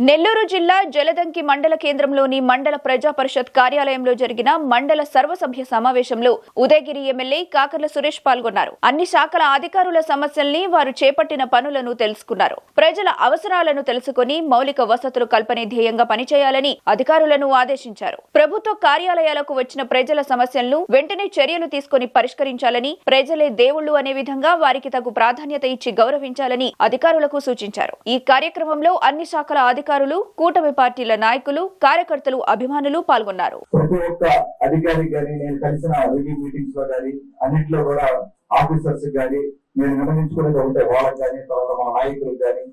నెల్లూరు జిల్లా జలదంకి మండల కేంద్రంలోని మండల ప్రజా పరిషత్ కార్యాలయంలో జరిగిన మండల సర్వసభ్య సమావేశంలో ఉదయగిరి ఎమ్మెల్యే కాకర్ల సురేష్ పాల్గొన్నారు. అన్ని శాఖల అధికారుల సమస్యల్ని, వారు చేపట్టిన పనులను తెలుసుకున్నారు. ప్రజల అవసరాలను తెలుసుకుని మౌలిక వసతులు కల్పనే ధ్యేయంగా పనిచేయాలని అధికారులను ఆదేశించారు. ప్రభుత్వ కార్యాలయాలకు వచ్చిన ప్రజల సమస్యలను వెంటనే చర్యలు తీసుకుని పరిష్కరించాలని, ప్రజలే దేవుళ్లు అనే విధంగా వారికి తగు ప్రాధాన్యత ఇచ్చి గౌరవించాలని అధికారులకు సూచించారు. ఈ కార్యక్రమంలో అన్ని శాఖల అధికారులు, కూటమి పార్టీల నాయకులు, కార్యకర్తలు, అభిమానులు పాల్గొన్నారు. ప్రతి ఒక్క అధికారికి కానీ, నేను కలిసిన రివ్యూ మీటింగ్స్ లో కానీ అన్నింటిలో కూడా ఆఫీసర్స్ కానీ నేను నిర్ణయించుకునేది ఒకటే, వాళ్ళకి కానీ తర్వాత మన నాయకులకు కానీ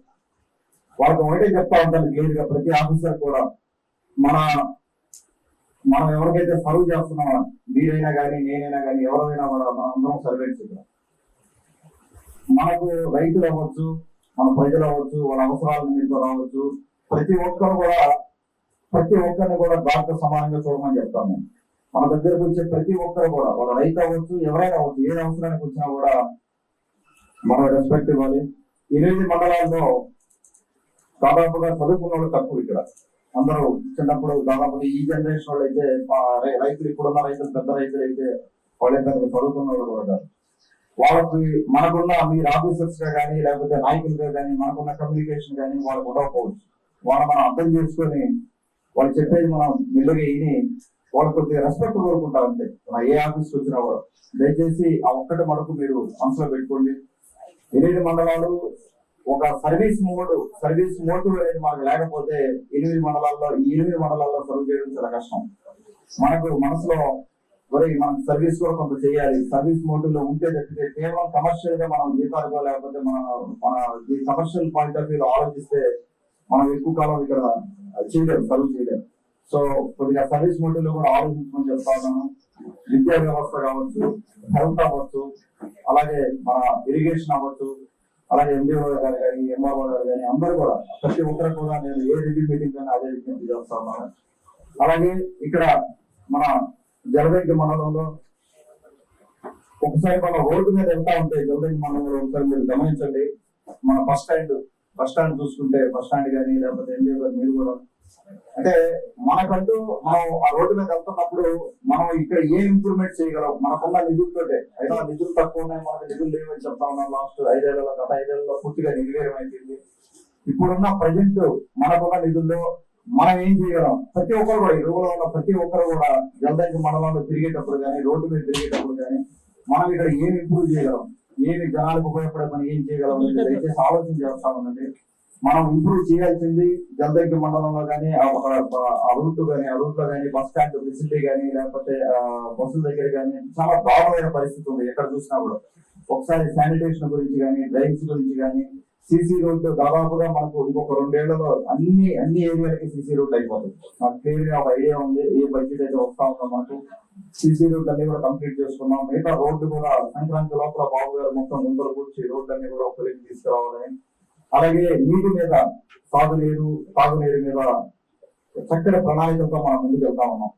వాళ్ళకి ఒకటే చెప్తా ఉంటాను క్లియర్ గా. ప్రతి ఆఫీసర్ కూడా మనం ఎవరికైతే సర్వ్ చేస్తున్నామో, మీరైనా కానీ నేనైనా కానీ ఎవరైనా కూడా మనం అందరం సర్వెంట్స్. మనకు రైతులు అవ్వచ్చు, మన ప్రజలు అవ్వచ్చు, వాళ్ళ అవసరాల మీద రావచ్చు, ప్రతి ఒక్కరిని కూడా దాంతో సమానంగా చూడమని చెప్తాను నేను. మన దగ్గరకు వచ్చే ప్రతి ఒక్కరు కూడా, వాళ్ళ రైతు అవ్వచ్చు, ఎవరైనా అవ్వచ్చు, ఏ అవసరానికి వచ్చినా కూడా మనం రెస్పెక్ట్ ఇవ్వాలి. 8 మండలాల్లో దాదాపుగా చదువుకున్న వాళ్ళు తక్కువ. ఇక్కడ అందరూ చిన్నప్పుడు దాదాపుగా ఈ జనరేషన్ వాళ్ళు అయితే రైతులు, ఇప్పుడున్న రైతులు, పెద్ద రైతులు అయితే వాళ్ళే పెద్ద చదువుకున్న వాళ్ళు కూడా. వాళ్ళకి మనకున్న మీరు ఆఫీసర్స్ గా కానీ లేకపోతే నాయకులుగా కానీ మనకున్న కమ్యూనికేషన్ కానీ వాళ్ళకు ఉండకపోవచ్చు. వాళ్ళు మనం అర్థం చేసుకొని వాళ్ళు చెప్పేది మనం మెల్లుగా విని వాళ్ళకి కొద్దిగా రెస్పెక్ట్ కోరుకుంటారు అంతే. ఏ ఆఫీస్కి వచ్చినా కూడా దయచేసి ఆ ఒక్కటి మనకు మీరు మనసులో పెట్టుకోండి. 8 మండలాలు ఒక సర్వీస్ మోటివ్ అనేది మనకు లేకపోతే 8 మండలాల్లో సర్వ్ చేయడం చాలా కష్టం. మనకు మనసులో మనకు సర్వీస్ కూడా కొంత చేయాలి. సర్వీస్ మోటివ్ లో ఉంటే తప్పితే కేవలం కమర్షియల్ గా మనం జీతాలుగా లేకపోతే మన కమర్షియల్ పాయింట్ ఆఫ్ వ్యూ ఆలోచిస్తే మనం ఎక్కువ కాలం ఇక్కడ సర్వ్ చేయలేము. సో కొద్దిగా సర్వీస్ మోటివ్ లో కూడా ఆలోచించమని చెప్తా ఉన్నాను. విద్యా వ్యవస్థ కావచ్చు, హెల్త్ అవ్వచ్చు, అలాగే మన ఇరిగేషన్ అవ్వచ్చు, అలాగే ఎంబీఓ గారు కానీ ఎంఆర్ఓ గారు కానీ అందరూ కూడా ప్రతి ఒక్కరు కూడా నేను ఏ రివ్యూ మీటింగ్ కానీ అదే విజ్ఞప్తి చేస్తా ఉన్నాను. అలాగే ఇక్కడ మన జలదంకి మండలంలో ఒకసారి మన రోడ్డు మీద వెళ్తా ఉంటే జలదంకి మండలంలో ఒకసారి మీరు గమనించండి. మన బస్ స్టాండ్ చూసుకుంటే, బస్ స్టాండ్ కానీ లేకపోతే ఎంబీఓ గారు మీరు కూడా అంటే మనకంటూ మనం ఆ రోడ్డు మీద వెళ్తున్నప్పుడు మనం ఇక్కడ ఏ ఇంప్రూవ్మెంట్ చేయగలం మనకున్న నిధులతోటే. అయినా నిధులు తక్కువ ఉన్నాయి, మనకు నిధులు లేవని చెప్తా ఉన్నాం. లాస్ట్ 5 ఏళ్లలో గత 5 ఏళ్లలో పూర్తిగా నిర్వీర్యం అయిపోయింది. ఇప్పుడున్న ప్రజెంట్ మనకున్న నిధుల్లో మనం ఏం చేయగలం? ప్రతి ఒక్కరు కూడా, ఈ రోజులో ఉన్న ప్రతి ఒక్కరు కూడా జలదంకి మండలంలో తిరిగేటప్పుడు కానీ, రోడ్డు మీద తిరిగేటప్పుడు కానీ మనం ఇక్కడ ఏమి ఇంప్రూవ్ చేయగలం, ఏమి జనాలకు ఉపయోగపడే పని ఏం చేయగలం అనేది దయచేసి ఆలోచన చేస్తా ఉందండి. మనం ఇంప్రూవ్ చేయాల్సింది జలదంకి మండలంలో కానీ ఆ రూట్ లో కానీ బస్ స్టాండ్ ఫెసిలిటీ కానీ లేకపోతే బస్సుల దగ్గర కానీ చాలా దారుణమైన పరిస్థితి ఉంది ఎక్కడ చూసినా కూడా. ఒకసారి శానిటేషన్ గురించి కానీ, డ్రైన్స్ గురించి కానీ, సీసీ రోడ్ దాదాపుగా మనకు ఇంకొక 2 ఏళ్లలో అన్ని ఏరియాలకి సీసీ రోడ్ అయిపోతుంది. నాకు క్లియర్ గా ఒక ఐడియా ఉంది. ఏ బడ్జెట్ అయితే వస్తా ఉందో మనకు సీసీ రోడ్ అన్ని కూడా కంప్లీట్ చేసుకున్నాం. మిగతా రోడ్డు కూడా సంక్రాంతి లోపల బాబు గారు మొత్తం ముందర కూర్చి రోడ్లు అన్ని కూడా ఒకరికి తీసుకురావాలని, అలాగే నీటి మీద తాగునీరు మీద చక్కటి ప్రణాళికలతో మనం ముందుకు వెళ్తా ఉన్నాం.